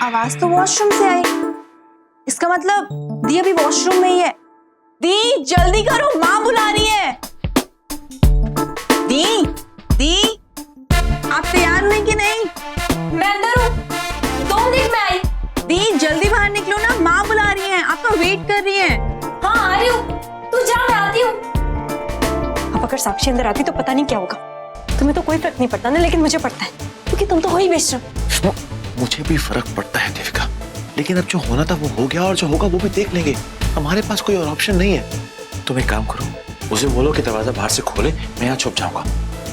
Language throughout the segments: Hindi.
आवाज तो वॉशरूम से आई। इसका मतलब दी अभी वॉशरूम में ही है। दी जल्दी करो, माँ बुला रही है। दी दी आप तैयार हुई कि नहीं? मैं अंदर हूँ, 2 मिनट में आई। दी जल्दी बाहर निकलो ना, माँ बुला रही है, आपका वेट कर रही है। हाँ आ रही हूँ, तू जा मैं आती हूँ। अब अगर साक्षी अंदर आती तो पता नहीं क्या होगा। तुम्हें तो कोई फर्क नहीं पड़ता ना, लेकिन मुझे पड़ता है क्योंकि तुम तो हो ही बेशरम। मुझे भी फर्क पड़ता है देविका, लेकिन अब जो होना था वो हो गया और जो होगा वो भी देख लेंगे। हमारे पास कोई और ऑप्शन नहीं है। तुम एक काम करो, उसे बोलो कि दरवाजा बाहर से खोले, मैं यहाँ छुप जाऊंगा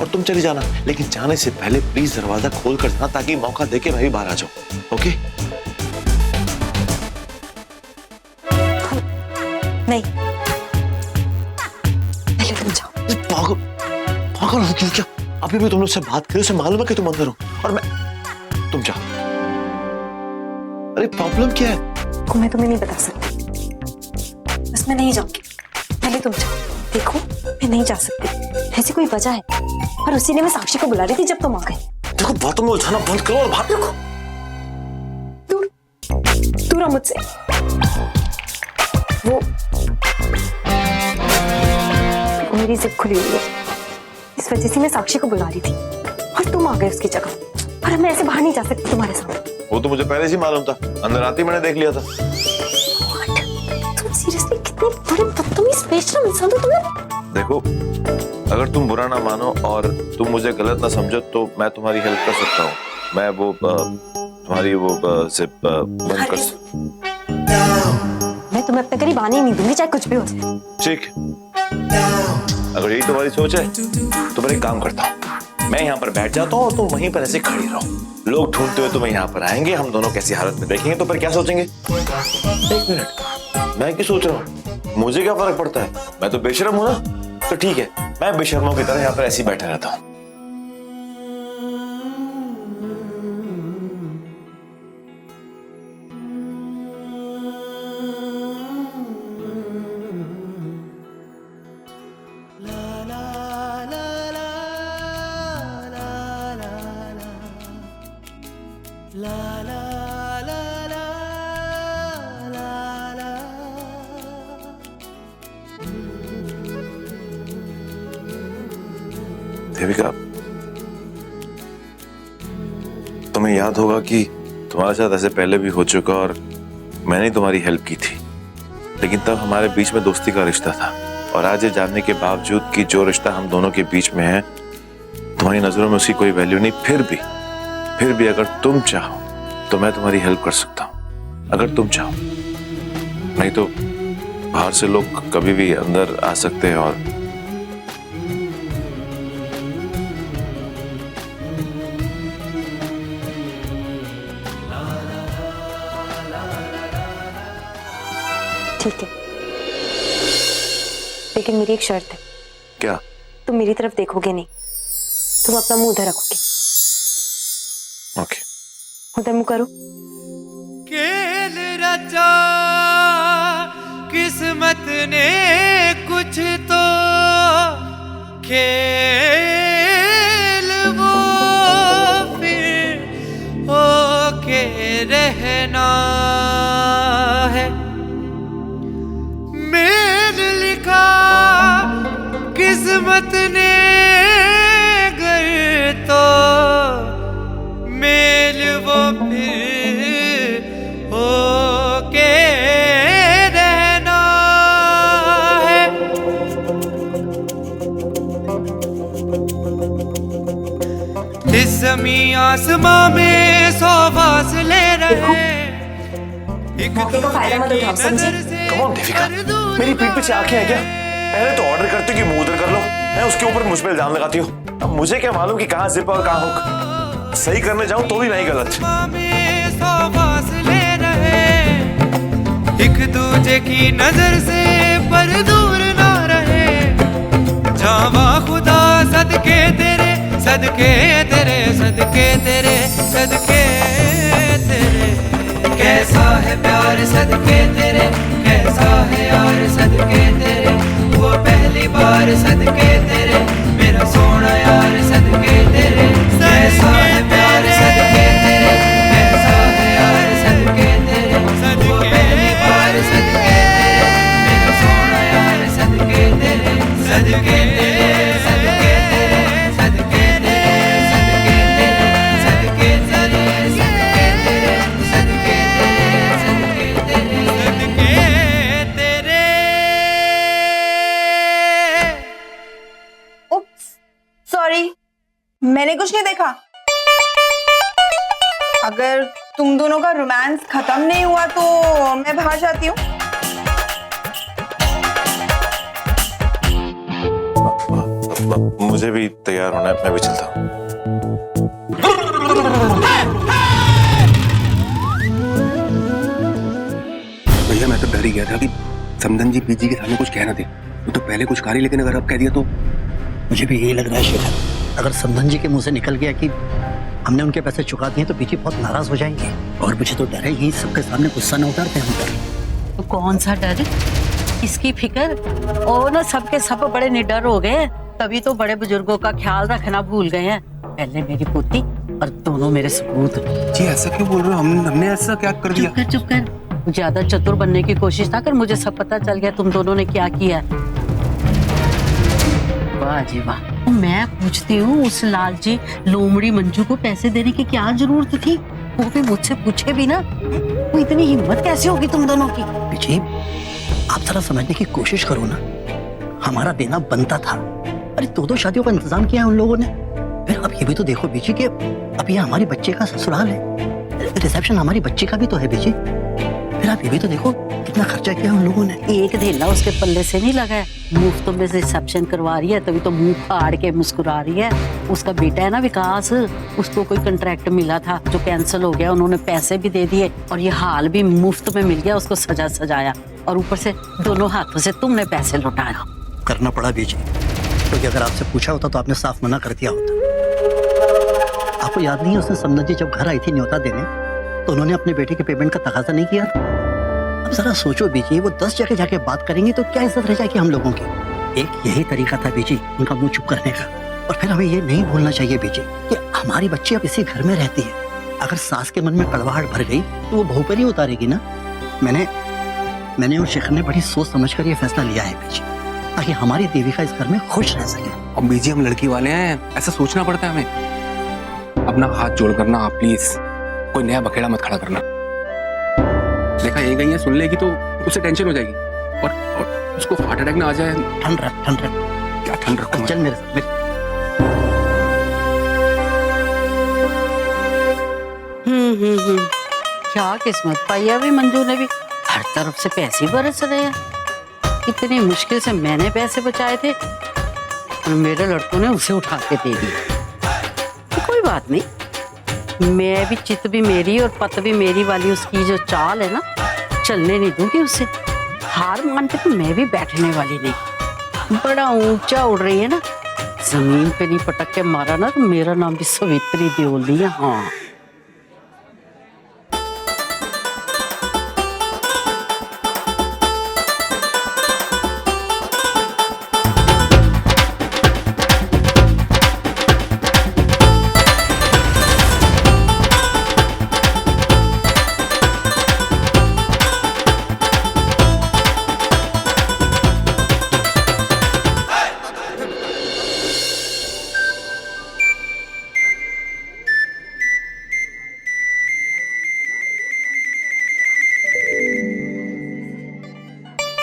और तुम चली जाना, लेकिन जाने से पहले प्लीज दरवाजा खोल कर जाना ताकि मौका देके मैं भी बाहर आ जाऊं। ओके? नहीं, पहले तुम जाओ। पागल पागल हो क्यों? क्या अभी भी तुमने उससे बात करी? उसे मालूम है कि तुम अंदर हो और मैं। तुम जाओ। अरे प्रॉब्लम क्या है? मैं तुम्हें नहीं बता सकती, बस मैं नहीं जाऊंगी। पहले तुम जाओ। देखो मैं नहीं जा सकती, ऐसी कोई वजह है और उसी ने मैं साक्षी को बुला रही थी जब तुम आ गए। देखो बातों में उलझाना बंद करो और बात। रुको, दूर दूर रहो मुझसे। वो मेरी जिप खुली हुई है, इस वजह से मैं साक्षी को बुला रही थी और तुम आ गए उसकी जगह। और मैं ऐसे बाहर नहीं जा सकती तुम्हारे साथ। वो तो मुझे पहले से मालूम था, अंदर आते ही मैंने देख लिया था। तुम सीरियसली कितने बड़े बदतमीज बेशरम इंसान हो तुम्हें। देखो अगर तुम बुरा ना मानो और तुम मुझे गलत ना समझो तो मैं तुम्हारी हेल्प कर सकता हूँ। मैं वो तुम्हारी वो जिप बंद कर सकता। मैं तुम्हें अपने करीब आने ही नहीं दूंगी, चाहे कुछ भी हो जाए। ठीक, अगर यही तुम्हारी सोच है तो मैं एक काम करता हूँ, मैं यहाँ पर बैठ जाता हूँ और तुम वहीं पर ऐसे खड़ी रहो। लोग ढूंढते हुए तुम्हें यहाँ पर आएंगे, हम दोनों कैसी हालत में देखेंगे तो फिर क्या सोचेंगे? 1 मिनट, मैं क्या सोच रहा हूँ? मुझे क्या फर्क पड़ता है? मैं तो बेशर्म हूं ना, तो ठीक है, मैं बेशर्मों की तरह यहाँ पर ऐसे ही बैठा रहता हूँ। देविका, तुम्हें याद होगा कि तुम्हारे साथ ऐसे पहले भी हो चुका और मैंने तुम्हारी हेल्प की थी, लेकिन तब हमारे बीच में दोस्ती का रिश्ता था। और आज ये जानने के बावजूद कि जो रिश्ता हम दोनों के बीच में है तुम्हारी नजरों में उसकी कोई वैल्यू नहीं, फिर भी अगर तुम चाहो तो मैं तुम्हारी हेल्प कर सकता हूँ, अगर तुम चाहो। नहीं तो बाहर से लोग कभी भी अंदर आ सकते हैं। और ठीक है, लेकिन मेरी एक शर्त है। क्या? तुम मेरी तरफ देखोगे नहीं, तुम अपना मुंह उधर रखोगे। ओके, उधर मुंह करो। खेल रचा किस्मत ने कुछ तो खेल वो फिर होके रहना है। मेल लिखा किस्मत ने गर तो मेल वो फिर होके रहना है। इस ज़मीं आसमां में 100 फासले रहे। मौके का फायदा मत उठाओ, समझे? कम ऑन देविका, मेरी पीठ पीछे आंखें हैं क्या? पहले तो ऑर्डर करती हूँ कि मुंह उधर कर लो, मैं उसके ऊपर मुझ पे इल्जाम लगाती हूँ। अब मुझे क्या मालूम कि कहाँ जिप और कहाँ हुक। सही करने जाऊं तो भी नहीं गलत। एक दूजे की नजर से पर दूर ना रहे। जावा खुदा सदके तेरे, सदके तेरे, सदके तेरे, सदके तेरे। कैसा है प्यार सदके तेरे, कैसा है यार सदके तेरे। वो पहली बार सदके तेरे, मेरा सोना यार सदके तेरे। कैसा है प्यार सदके तेरे, कैसा है यार सदके कुछ नहीं देखा। अगर तुम दोनों का रोमांस खत्म नहीं हुआ तो मैं बाहर जाती हूँ। मुझे भी तैयार होना है, मैं भी चलता हूँ। भैया मैं तो डर ही गया था कि समधन जी पीजी के सामने कुछ कह ना दे। वो तो पहले कुछ कारी, लेकिन अगर अब कह दिया तो मुझे भी यही लग रहा है शेखर। अगर समधन जी के मुंह से निकल गया कि हमने उनके पैसे चुका दिए तो पीजी बहुत नाराज हो जाएंगे, और मुझे तो डर है यही सबके सामने गुस्सा न उतारते हम पर। तो कौन सा डर, इसकी फिक्र? और ना सबके सब बड़े निडर हो गए, तभी तो बड़े बुजुर्गों का ख्याल रखना भूल गए हैं। पहले मेरी पोती और दोनों मेरे सपूत। जी ऐसा क्यों बोल रहे हो? हमने ऐसा क्या कर दिया? चुप कर, ज्यादा चतुर बनने की कोशिश ना कर। मुझे सब पता चल गया तुम दोनों ने क्या किया। वाह जी वाह। मैं पूछती हूँ, उस लालची लोमड़ी मंजू को पैसे देने की क्या जरूरत थी? वो भी मुझसे पूछे भी ना। वो इतनी हिम्मत कैसे होगी तुम दोनों की? पीजी आप जरा समझने की कोशिश करो ना, हमारा देना बनता था। अरे दो शादियों का इंतजाम किया है उन लोगों ने। फिर अब ये भी तो देखो बीजी कि अब ये हमारी बच्चे का ससुराल है, रिसेप्शन हमारी बच्ची का भी तो है बीजी। फिर आप ये भी तो देखो कितना खर्चा किया उन लोगों ने। एक धेला उसके पल्ले से नहीं लगा है। मुफ्त में रिसेप्शन करवा रही है, तभी तो मुंह फाड़ के मुस्कुरा रही है। उसका बेटा है ना विकास, उसको कोई कॉन्ट्रैक्ट मिला था जो कैंसिल हो गया। उन्होंने पैसे भी दे दिए और ये हाल भी मुफ्त में मिल गया। उसको सजा सजाया और ऊपर से दोनों हाथों से तुमने पैसे लौटाया। करना पड़ा बीजी, क्योंकि अगर आपसे पूछा होता तो आपने साफ मना कर दिया होता। आपको याद नहीं है उसने समधन जी जब घर आई थी न्योता देने तो उन्होंने अपने बेटे के पेमेंट का तकाजा नहीं किया? अब जरा सोचो बीजी, वो 10 जगह जाके बात करेंगे तो क्या इज्जत रह जाएगी हम लोगों की? एक यही तरीका था बीजी उनका मुंह चुप करने का। और फिर हमें ये नहीं भूलना चाहिए बीजी कि हमारी बच्ची अब इसी घर में रहती है। अगर सास के मन में कड़वाहट भर गई तो वो बहू पर ही उतारेगी ना। मैंने और शेखर ने बड़ी सोच समझ कर ये फैसला लिया है बीजी, ताकि हमारी देविका इस घर में खुश रह सके। और बीजी हम लड़की वाले हैं, ऐसा सोचना पड़ता है हमें। अपना हाथ जोड़ करना आप प्लीज, कोई नया बखेड़ा मत खड़ा करना। देखा ये गई है, सुन लेगी तो उससे टेंशन हो जाएगी और उसको हार्ट अटैक ना आ जाए। ठंड रख। क्या ठंड रखो? चल मेरे साथ। क्या किस्मत पाई है अभी मंजू ने भी। हर तरफ से पैसे बरस रहे हैं। इतनी मुश्किल से मैंने पैसे बचाए थे और मेरे लड़कों ने उसे उठा के दे दिए। तो कोई बात नहीं, मैं भी चित भी मेरी और पत भी मेरी वाली उसकी जो चाल है ना, चलने नहीं दूंगी उसे। हार मान के तो मैं भी बैठने वाली नहीं। बड़ा ऊंचा उड़ रही है ना, जमीन पे नहीं पटक के मारा ना तो मेरा नाम भी सवित्री देओली है। हाँ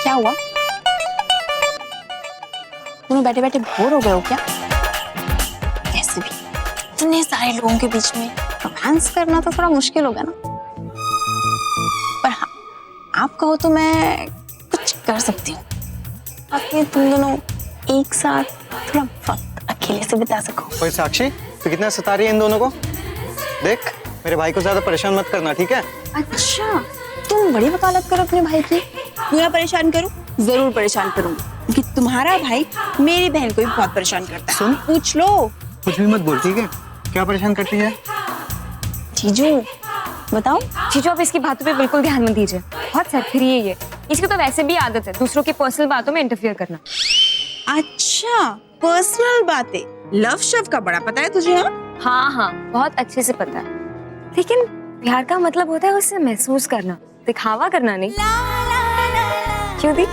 क्या हुआ? तुम बैठे बैठे बोर हो गए हो क्या? ऐसे भी इतने सारे लोगों के बीच में रोमांस करना तो थोड़ा मुश्किल होगा ना। पर हाँ, आप कहो तो मैं कुछ कर सकती हूँ, ताकि तुम दोनों एक साथ थोड़ा वक्त अकेले से बिता सको। ओए साक्षी, तू कितना सता रही है इन दोनों को? देख, मेरे भाई को ज्यादा परेशान मत करना, ठीक है? अच्छा, तुम बड़ी वकालत करो अपने भाई की। पूरा परेशान करूं? जरूर परेशान करूंगी, क्योंकि तुम्हारा भाई मेरी बहन को भी बहुत परेशान करता है। सुन, पूछ लो। कुछ भी मत बोल, ठीक है? क्या परेशान करती है? जीजू बताओ। जीजू आप इसकी बातों पे बिल्कुल ध्यान मत दीजिए, बहुत सरखरी है ये। इसकी तो वैसे भी आदत है दूसरों की पर्सनल बातों में इंटरफियर करना। अच्छा, पर्सनल बातें, लव शव का बड़ा पता है तुझे? हाँ हाँ, बहुत अच्छे से पता है। लेकिन प्यार का मतलब होता है उसे महसूस करना, दिखावा करना नहीं। क्यों दी?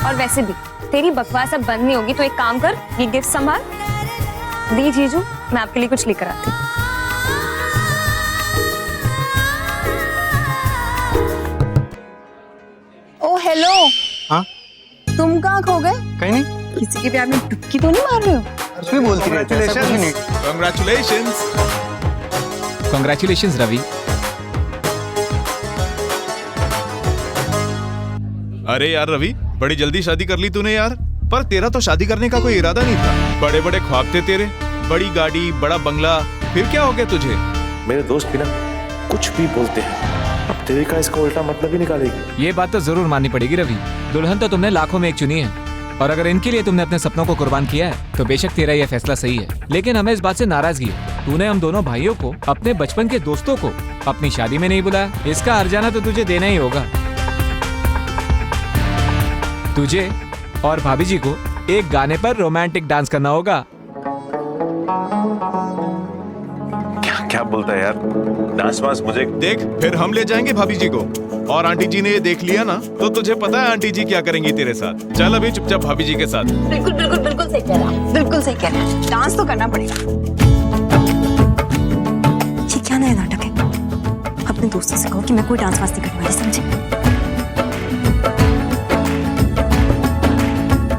और वैसे भी तेरी बकवास अब बंद नहीं होगी तो एक काम कर, ये गिफ्ट संभाल। दी जीजू, मैं आपके लिए कुछ लेकर आती हूँ। ओ हेलो। हाँ? तुम कहाँ खो गए? कहीं नहीं। किसी के प्यार में डुबकी तो नहीं मार रहे हो? कुछ भी बोलती रहती है, ऐसा कुछ नहीं। Congratulations. Congratulations, रवि। अरे यार रवि, बड़ी जल्दी शादी कर ली तूने यार। पर तेरा तो शादी करने का कोई इरादा नहीं था। बड़े बड़े ख्वाब थे तेरे, बड़ी गाड़ी, बड़ा बंगला, फिर क्या हो गया तुझे? मेरे दोस्त भी ना कुछ भी बोलते हैं, अब देविका इसका उल्टा मतलब ही निकालेगी। ये बात तो जरूर माननी पड़ेगी रवि। दुल्हन तो तुमने लाखों में एक चुनी है, और अगर इनके लिए तुमने अपने सपनों को कुर्बान किया है तो बेशक तेरा यह फैसला सही है। लेकिन हमें इस बात से नाराजगी है, तूने हम दोनों भाइयों को, अपने बचपन के दोस्तों को अपनी शादी में नहीं बुलाया। इसका हर्जाना तो तुझे देना ही होगा। तुझे और भाभी जी को एक गाने पर रोमांटिक डांस करना होगा। क्या बोलता है यार, डांस वांस मुझे देख, फिर हम ले जाएंगे भाभी जी को, और आंटी जी ने ये देख लिया ना तो तुझे पता है आंटी जी क्या करेंगी तेरे साथ। चल अभी चुपचाप भाभी जी के साथ। बिल्कुल बिल्कुल बिल्कुल सही कह रहा, बिल्कुल सही कह रहा। डांस तो करना पड़ेगा। ये क्या नया नाटक है? अपने दोस्तों से कहो कि मैं कोई डांस वांस नहीं करने वाली, समझे?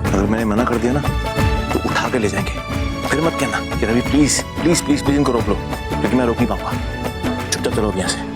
अगर मैंने मना कर दिया ना तो उठा के ले जाएंगे। फिर मत कहना कि Ravi please please please please इनको रोक लो, लेकिन मैं रोक नहीं पाऊंगा। चुपचाप चलो यहाँ से।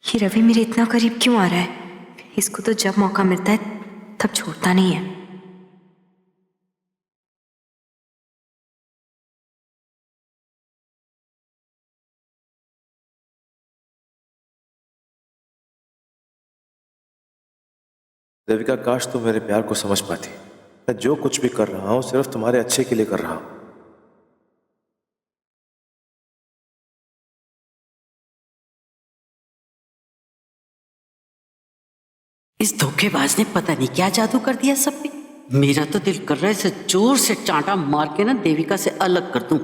ये रवि मेरे इतना करीब क्यों आ रहा है? इसको तो जब मौका मिलता है तब छोड़ता नहीं है। देविका, काश तुम मेरे प्यार को समझ पाती। मैं जो कुछ भी कर रहा हूँ सिर्फ तुम्हारे अच्छे के लिए कर रहा हूँ। इस धोखेबाज ने पता नहीं क्या जादू कर दिया सब पे। मेरा तो दिल कर रहा है इसे जोर से चांटा मार के ना देविका से अलग कर दूं।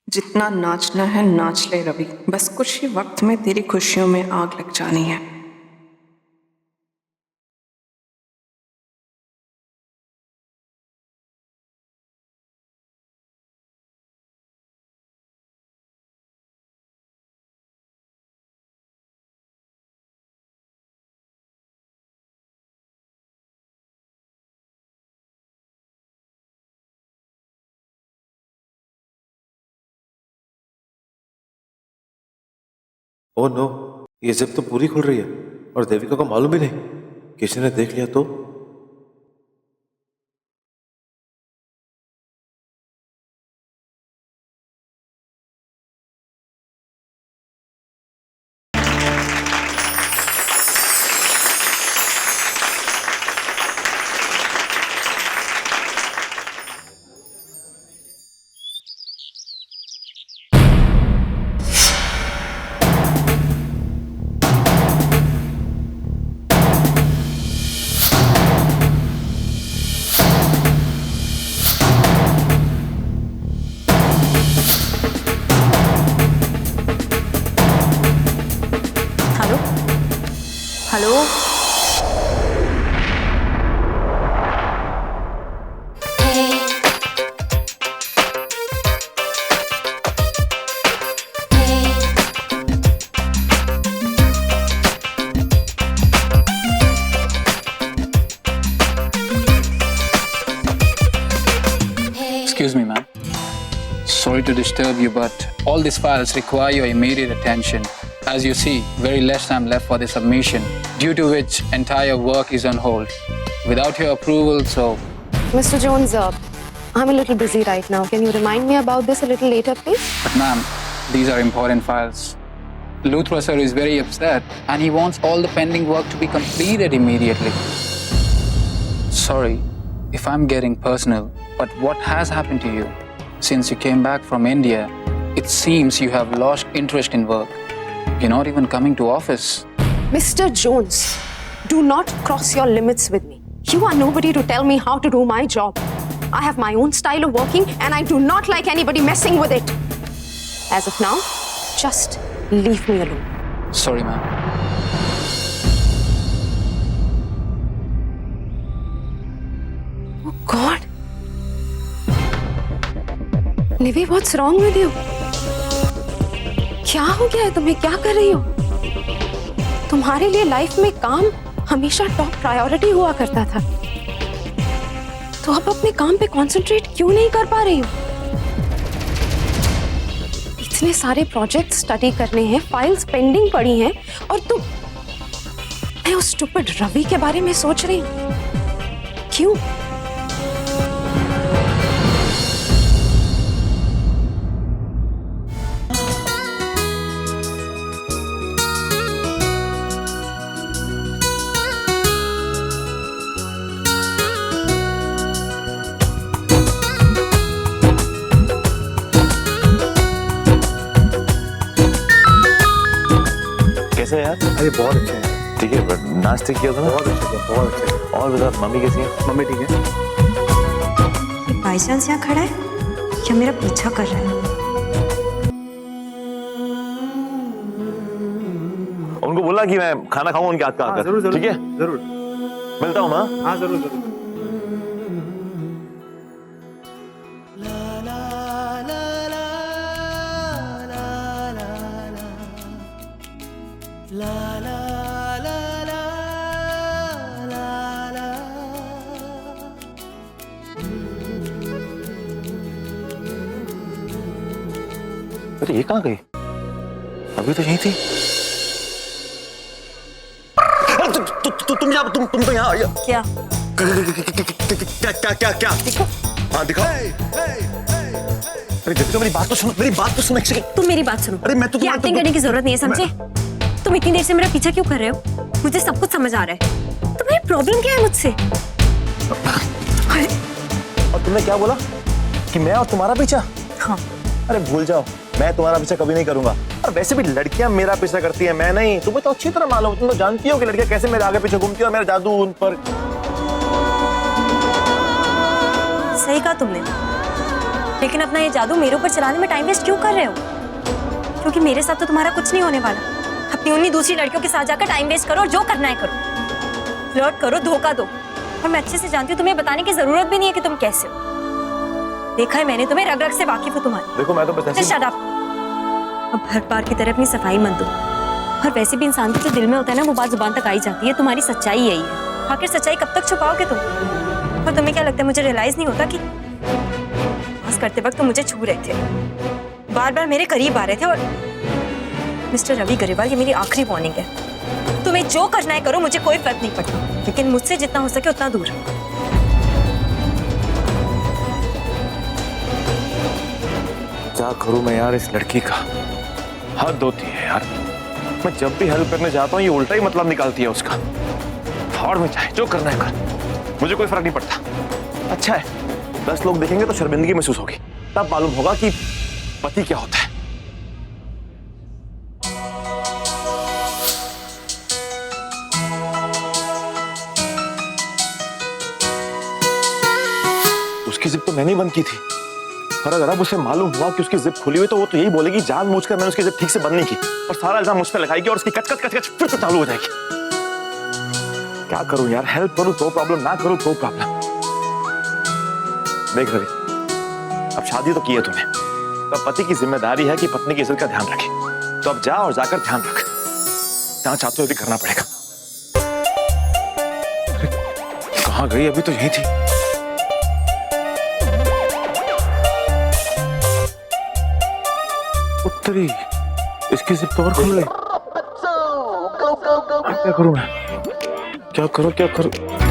जितना नाचना है नाच ले रवि, बस कुछ ही वक्त में तेरी खुशियों में आग लग जानी है। ओह नो, ये जिप तो पूरी खुल रही है और देविका को मालूम भी नहीं। किसी ने देख लिया तो? ma'am. Sorry to disturb you, but all these files require your immediate attention. As you see, very less time left for the submission, due to which entire work is on hold. Without your approval, so... Mr. Jones, I'm a little busy right now. Can you remind me about this a little later, please? But ma'am, these are important files. Luthra sir is very upset and he wants all the pending work to be completed immediately. Sorry if I'm getting personal, but what has happened to you? Since you came back from India, it seems you have lost interest in work. You're not even coming to office. Mr. Jones, do not cross your limits with me. You are nobody to tell me how to do my job. I have my own style of working and I do not like anybody messing with it. As of now, just leave me alone. Sorry, ma'am. Oh God. Nivi, what's wrong with you? क्या हो गया है तुम्हें? क्या कर रही हो? तुम्हारे लिए लाइफ में काम हमेशा टॉप प्रायोरिटी हुआ करता था, तो अब अपने काम पे कंसंट्रेट क्यों नहीं कर पा रही हो? इतने सारे प्रोजेक्ट स्टडी करने हैं, फाइल्स पेंडिंग पड़ी हैं, और तुम मैं उस स्टूपिड रवि के बारे में सोच रही हूँ। क्यों? कैसे है यार? अरे बहुत अच्छे हैं। ठीक है, बट नाश्ते किया था ना? बहुत अच्छे थे, बहुत अच्छे थे। और बता, मम्मी कैसी है? मम्मी ठीक है। बाई चांस यहाँ खड़ा है या मेरा पीछा कर रहा है? उनको बोला कि मैं खाना खाऊं उनके हाथ का आकर। जरूर जरूर, ठीक है, जरूर मिलता हूँ माँ। हाँ जरूर जरूर। अरे ये कहाँ गई? अभी तो यहीं थी। तुम यहाँ, तुम तो यहाँ। क्या? क्या? हाँ दिखाओ। अरे देखो, मेरी बात तो सुनो, मेरी बात तो सुनो एक सेकंड। तुम मेरी बात सुनो। अरे मैं तो एक्टिंग करने की जरूरत नहीं है, समझे? तुम इतनी देर से मेरा पीछा क्यों कर रहे हो? मुझे सब कुछ समझ आ रहा है। तुम्हारी प्रॉब्लम क्या है मुझसे? और तुमने क्या बोला कि मैं और तुम्हारा पीछा? हाँ। अरे भूल जाओ, मैं तुम्हारा पीछा कभी नहीं करूंगा। और वैसे भी लड़कियां मेरा पीछा करती हैं, मैं नहीं। तुम्हें तो अच्छी तरह मालूम, तुम तो जानती हो कि लड़कियां कैसे मेरे आगे पीछे घूमती है और मेरा जादू उन पर। सही कहा तुमने, लेकिन अपना ये जादू मेरे ऊपर चलाने में टाइम वेस्ट क्यों कर रहे हो? क्योंकि मेरे साथ तो तुम्हारा कुछ नहीं होने वाला। अपनी उन्हीं दूसरी लड़कियों के साथ जाकर टाइम वेस्ट करो और जो करना है करो, फ्लर्ट करो, धोखा दो। और मैं अच्छे से जानती हूँ, तुम्हें बताने की जरूरत भी नहीं है कि तुम कैसे हो। देखा है मैंने तुम्हें, रग रग से वाकिफ हूँ तुम्हारी। देखो मैं तो बस ऐसे। Shut up. अब हर बार की तरह अपनी सफाई मत दो। और वैसे भी इंसान के जो दिल में होता है ना, वो बात जुबान तक आई जाती है। तुम्हारी सच्चाई यही है। आखिर सच्चाई कब तक छुपाओगे तुम? और तुम्हें क्या लगता है मुझे रियलाइज नहीं होता कि पास करते वक्त तुम मुझे छू रहे थे, बार बार मेरे करीब आ रहे थे। और मिस्टर रवि गरेवाल, ये मेरी आखिरी वार्निंग है। तुम्हें जो करना है करो, मुझे कोई फर्क नहीं पड़ता, लेकिन मुझसे जितना हो सके उतना दूर रहो। क्या करूं मैं यार इस लड़की का? हद होती है यार। मैं जब भी हेल्प करने जाता हूँ ये उल्टा ही मतलब निकालती है उसका। और में चाहे जो करना है कर, मुझे कोई फर्क नहीं पड़ता। अच्छा है, 10 लोग देखेंगे तो शर्मिंदगी महसूस होगी, तब मालूम होगा कि पति क्या होता है। उसकी जिप तो मैंने ही बंद की थी, और अगर अब उसे मालूम हुआ कि उसकी जिप खुली हुई तो वो तो यही बोलेगी जानबूझकर मैंने उसकी जिप ठीक से बंद नहीं की, और सारा इल्जाम मुझ पे लगाएगी और उसकी कच कच कच कच फिर से चालू हो जाएगी। क्या करूं यार? हेल्प करूं तो प्रॉब्लम, ना करूं तो प्रॉब्लम। देख रवि, अब शादी तो की है तूने, तो पति की जिम्मेदारी है कि पत्नी की इज्जत का ध्यान रखे। तो अब जा और जाकर ध्यान रख, जहां चाहते हो भी करना पड़ेगा। कहां गई? अभी तो यही थी। उत्तरी इसकी जिप तो और खुल गई। क्या करूं मैं? क्या करूं?